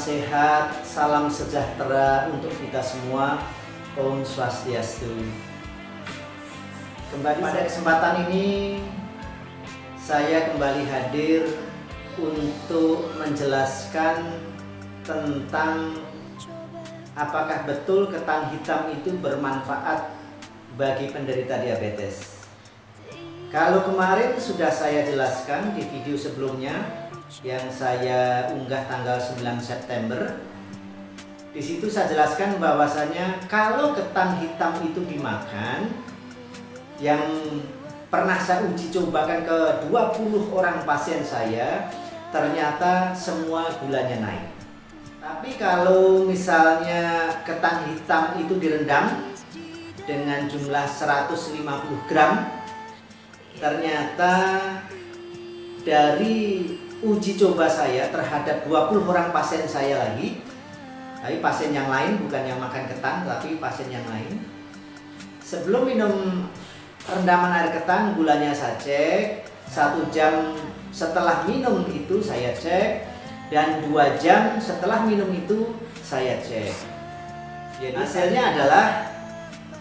sehat, salam sejahtera untuk kita semua. Om Swastiastu. Kembali pada kesempatan ini, saya kembali hadir untuk menjelaskan tentang apakah betul ketan hitam itu bermanfaat bagi penderita diabetes. Kalau kemarin sudah saya jelaskan di video sebelumnya yang saya unggah tanggal 9 September. Di situ saya jelaskan bahwasanya kalau ketan hitam itu dimakan, yang pernah saya uji cobakan ke 20 orang pasien saya, ternyata semua gulanya naik. Tapi kalau misalnya ketan hitam itu direndam dengan jumlah 150 gram, ternyata dari uji coba saya terhadap 20 orang pasien saya lagi, tapi pasien yang lain, bukan yang makan ketan, tapi pasien yang lain, sebelum minum rendaman air ketan, gulanya saya cek, 1 jam setelah minum itu saya cek, dan 2 jam setelah minum itu saya cek. Jadi hasilnya adalah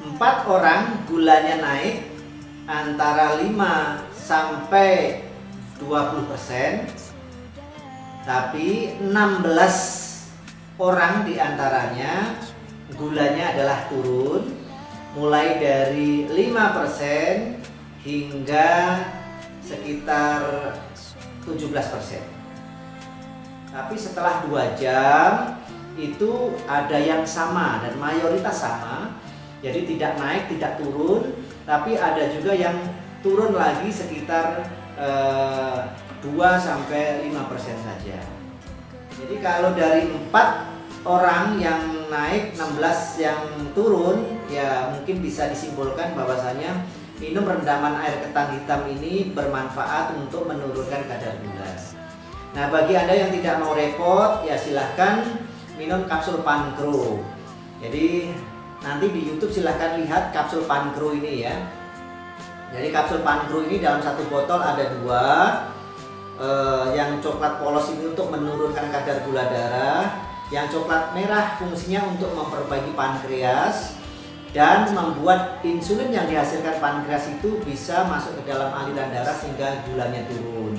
4 orang gulanya naik antara 5 sampai 20%, tapi 16 orang diantaranya gulanya adalah turun mulai dari 5% hingga sekitar 17%. Tapi setelah 2 jam itu ada yang sama dan mayoritas sama, jadi tidak naik, tidak turun, tapi ada juga yang turun lagi sekitar 2-5% saja. Jadi kalau dari 4 orang yang naik, 16 yang turun, ya mungkin bisa disimpulkan bahwasanya minum rendaman air ketan hitam ini bermanfaat untuk menurunkan kadar gula. Nah, bagi Anda yang tidak mau repot, ya silahkan minum kapsul Pancro. Jadi nanti di YouTube silahkan lihat kapsul Pancro ini ya. Jadi kapsul Pancro ini dalam 1 botol ada 2. Yang coklat polos ini untuk menurunkan kadar gula darah, yang coklat merah fungsinya untuk memperbaiki pankreas dan membuat insulin yang dihasilkan pankreas itu bisa masuk ke dalam aliran darah sehingga gulanya turun.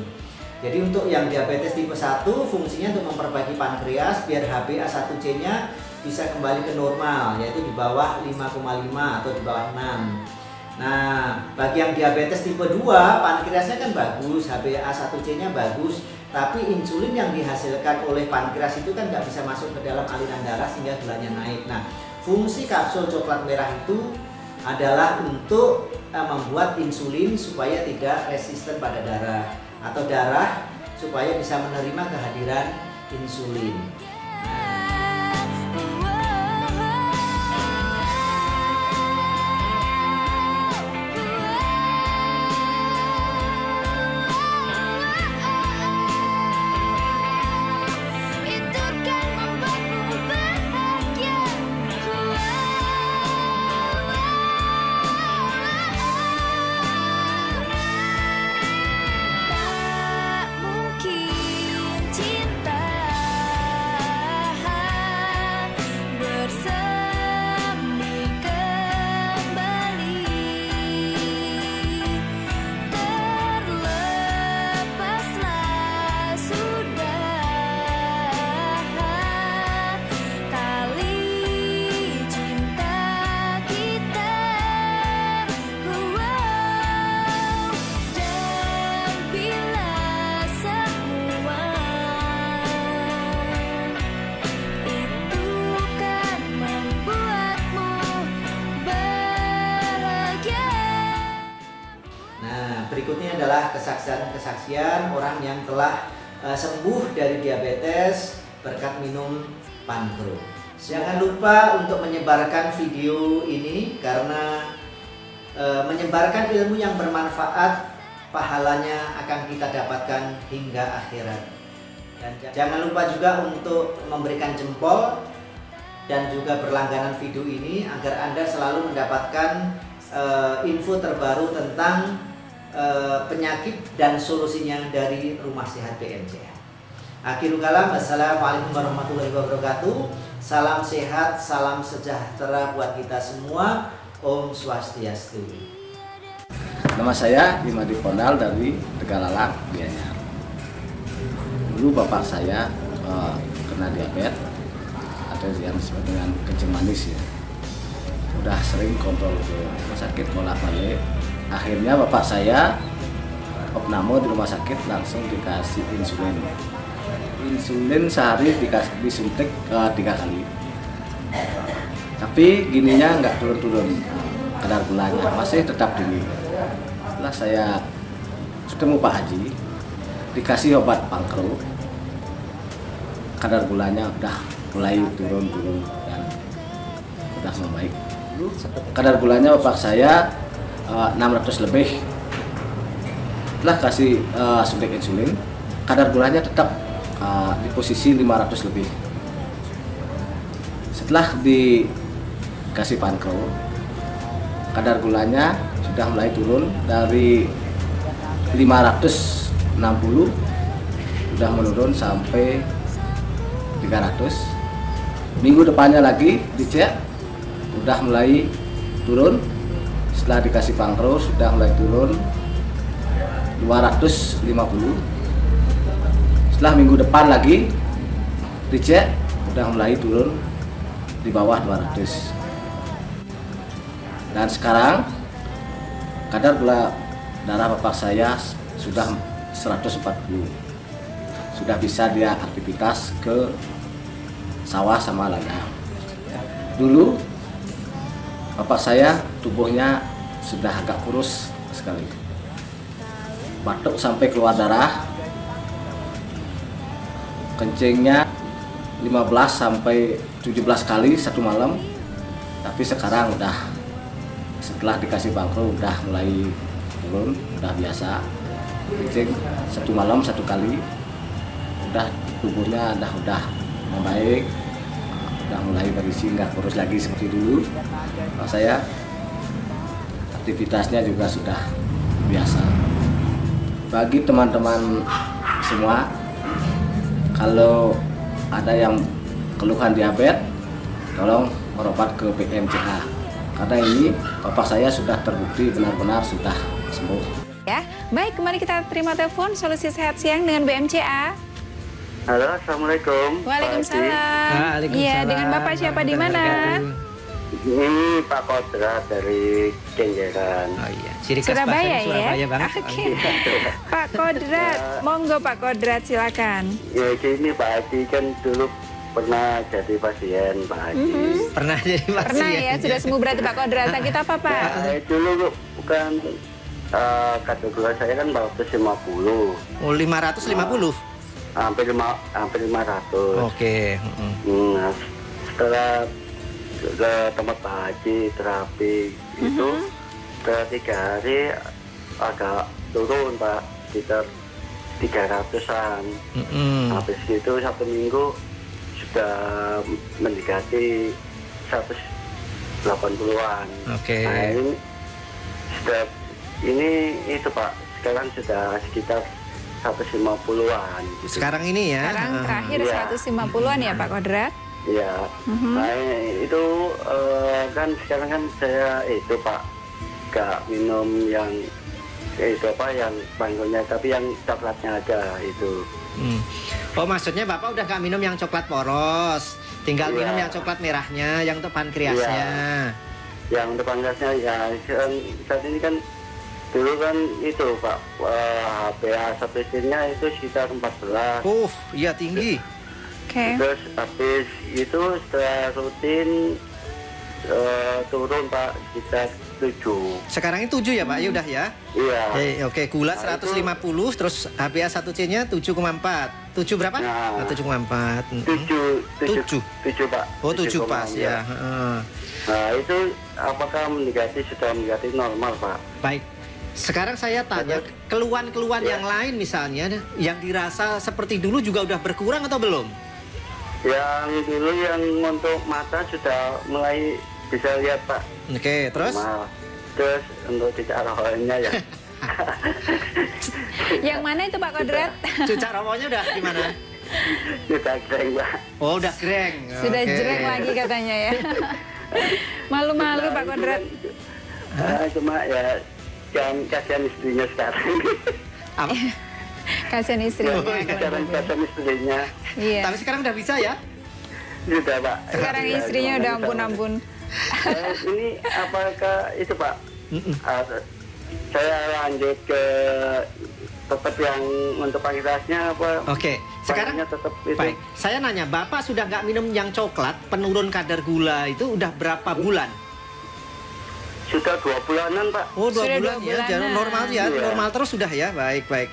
Jadi untuk yang diabetes tipe 1 fungsinya untuk memperbaiki pankreas biar HbA1c nya bisa kembali ke normal, yaitu di bawah 5,5 atau di bawah 6. Nah, bagi yang diabetes tipe 2, pankreasnya kan bagus, HbA1c nya bagus, tapi insulin yang dihasilkan oleh pankreas itu kan nggak bisa masuk ke dalam aliran darah sehingga gulanya naik. Nah, fungsi kapsul coklat merah itu adalah untuk membuat insulin supaya tidak resisten pada darah, atau darah supaya bisa menerima kehadiran insulin. Berikutnya adalah kesaksian-kesaksian orang yang telah sembuh dari diabetes berkat minum Pancro. Jangan lupa untuk menyebarkan video ini karena menyebarkan ilmu yang bermanfaat, pahalanya akan kita dapatkan hingga akhirat. Dan jangan lupa juga untuk memberikan jempol dan juga berlangganan video ini agar Anda selalu mendapatkan info terbaru tentang penyakit dan solusinya dari Rumah Sehat BMJ. Akhirul kalam, assalamualaikum warahmatullahi wabarakatuh. Salam sehat, salam sejahtera buat kita semua. Om Swastiastu. Nama saya Imadi Pondal dari Tegalalang, Gianyar. Dulu bapak saya kena diabetes atau yang disebut dengan kencing manis ya. Udah sering kontrol ke rumah sakit bolak-balik. Akhirnya bapak saya opname di rumah sakit langsung dikasih insulin. Insulin sehari disuntik 3 kali. Tapi gininya nggak turun-turun, kadar gulanya masih tetap tinggi. Setelah saya ketemu Pak Haji, dikasih obat pangkro, kadar gulanya udah mulai turun-turun dan udah membaik. Kadar gulanya bapak saya 600 lebih. Setelah kasih suntik insulin, kadar gulanya tetap di posisi 500 lebih. Setelah dikasih pangkro, kadar gulanya sudah mulai turun dari 560 sudah menurun sampai 300. Minggu depannya lagi dicek sudah mulai turun. Setelah dikasih pangkro sudah mulai turun 250. Setelah minggu depan lagi dicek sudah mulai turun di bawah 200. Dan sekarang kadar gula darah bapak saya sudah 140. Sudah bisa dia aktivitas ke sawah sama ladang. Dulu bapak saya tubuhnya sudah agak kurus sekali. Batuk sampai keluar darah. Kencingnya 15 sampai 17 kali satu malam. Tapi sekarang udah, setelah dikasih pangkro udah mulai turun, udah biasa. Kencing satu malam 1 kali. Udah tubuhnya udah membaik, udah mulai berisi, nggak kurus lagi seperti dulu. Nah, saya aktivitasnya juga sudah biasa. Bagi teman-teman semua, kalau ada yang keluhan diabetes, tolong berobat ke BMCA. Karena ini bapak saya sudah terbukti benar-benar sudah sembuh. Ya, baik, kembali kita terima telepon Solusi Sehat Siang dengan BMCA. Halo, assalamualaikum. Waalaikumsalam. Iya, dengan bapak siapa di mana? Ini Pak Kodrat dari Kenjeran. Oh iya, ciri khas Surabaya, Surabaya ya? banget. Oke. Pak Kodrat, monggo Pak Kodrat, silakan. Ya gini Pak Haji, kan dulu pernah jadi pasien Pak Haji. Pernah jadi pasien. Pernah ya, sudah sembuh berarti Pak Kodrat. Sakit apa Pak? Dulu bukan kadar gula saya kan 450. Oh, 550. Hampir 500. Oke. Nah, setelah ke tempat Pak Haji terapi itu ke 3 hari agak turun Pak, sekitar 300-an. Habis itu 1 minggu sudah mendekati 180-an. Oke. Nah, ini itu Pak, sekarang sudah sekitar 150-an gitu. Sekarang ini ya. Sekarang terakhir Iya. 150-an ya Pak Kodrat? Ya, nah itu kan sekarang kan saya itu Pak gak minum yang itu apa yang bangkonya, tapi yang coklatnya aja itu. Oh, maksudnya bapak udah gak minum yang coklat poros, tinggal Iya. minum yang coklat merahnya, yang untuk pankreasnya. Yang untuk pankreasnya ya saat ini kan dulu kan itu Pak HbA1c-nya itu sekitar 14. Iya tinggi. Oke. Terus habis itu setelah rutin turun Pak sekitar 7. Sekarang ini 7 ya Pak, ya udah ya. Iya. Oke, gula Nah, 150, terus HbA1c-nya 7,4. 7 berapa? Nah. 7,4. 7 Pak. Oh, 7 pas 7,6, ya. Nah itu apakah sudah mendekati normal Pak? Baik. Sekarang saya tanya, keluhan-keluhan yang lain misalnya, yang dirasa seperti dulu juga udah berkurang atau belum? Yang dulu yang untuk mata sudah mulai bisa lihat Pak. Oke, terus? Normal. Terus untuk cicak rohnya ya. Yang mana itu Pak Kodrat? Cucak romonya udah gimana? Sudah greng, Pak. Oh, udah greng. Sudah Oke. jelek lagi katanya ya. Malu-malu Pak Kodrat. Cuma ya jangan kasihan istrinya sekarang. Apa? Kasihan istrinya. Sekarang kasihan istrinya. Iya. Tapi sekarang udah bisa ya? Sudah, Pak. Sekarang istrinya udah ampun-ampun. Ini apakah itu, Pak? Saya lanjut ke tetap yang untuk pakitasnya apa? Oke, sekarang Panggilnya tetap itu. baik. Saya nanya, Bapak sudah nggak minum yang coklat, penurun kadar gula itu udah berapa bulan? Sudah 2 bulanan, Pak. Oh, 2 Sudah bulan 2 ya, jangan bulanan. normal ya, Iya. normal terus sudah ya, baik. Iya.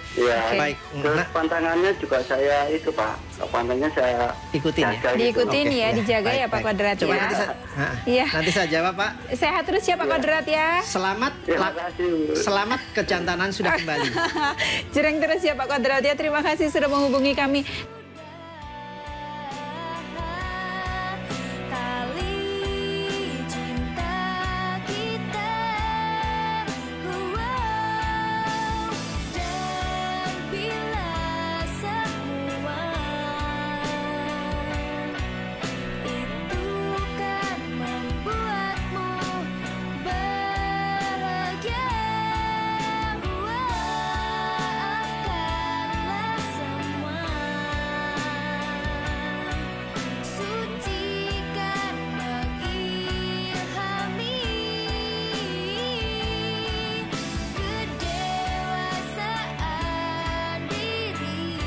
Oke. Baik. Terus Nah, pantangannya juga saya itu, Pak. Pantangannya saya ikutin ya. jaga gitu. Diikutin Oke, ya, dijaga baik, ya Pak baik. Kodrat Coba ya. Iya. nanti saya jawab, Pak. Sehat terus ya Pak Kodrat ya. Selamat Terima kasih, Bu. selamat kejantanan sudah kembali. Jereng terus ya Pak Kodrat ya. Terima kasih sudah menghubungi kami. Tali cinta kita, dan bila semua itu kan membuatmu bahagia, maafkanlah semua. Sucikan mengilhami kedewasaan diri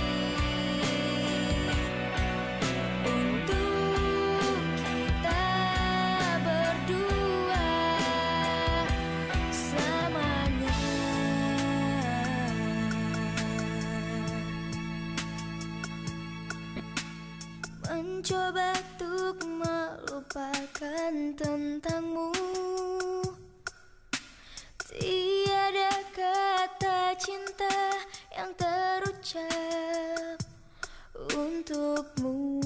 untuk kita berdua selamanya. Mencoba untuk melupakan tentangmu, tiada kata cinta yang terucap untukmu.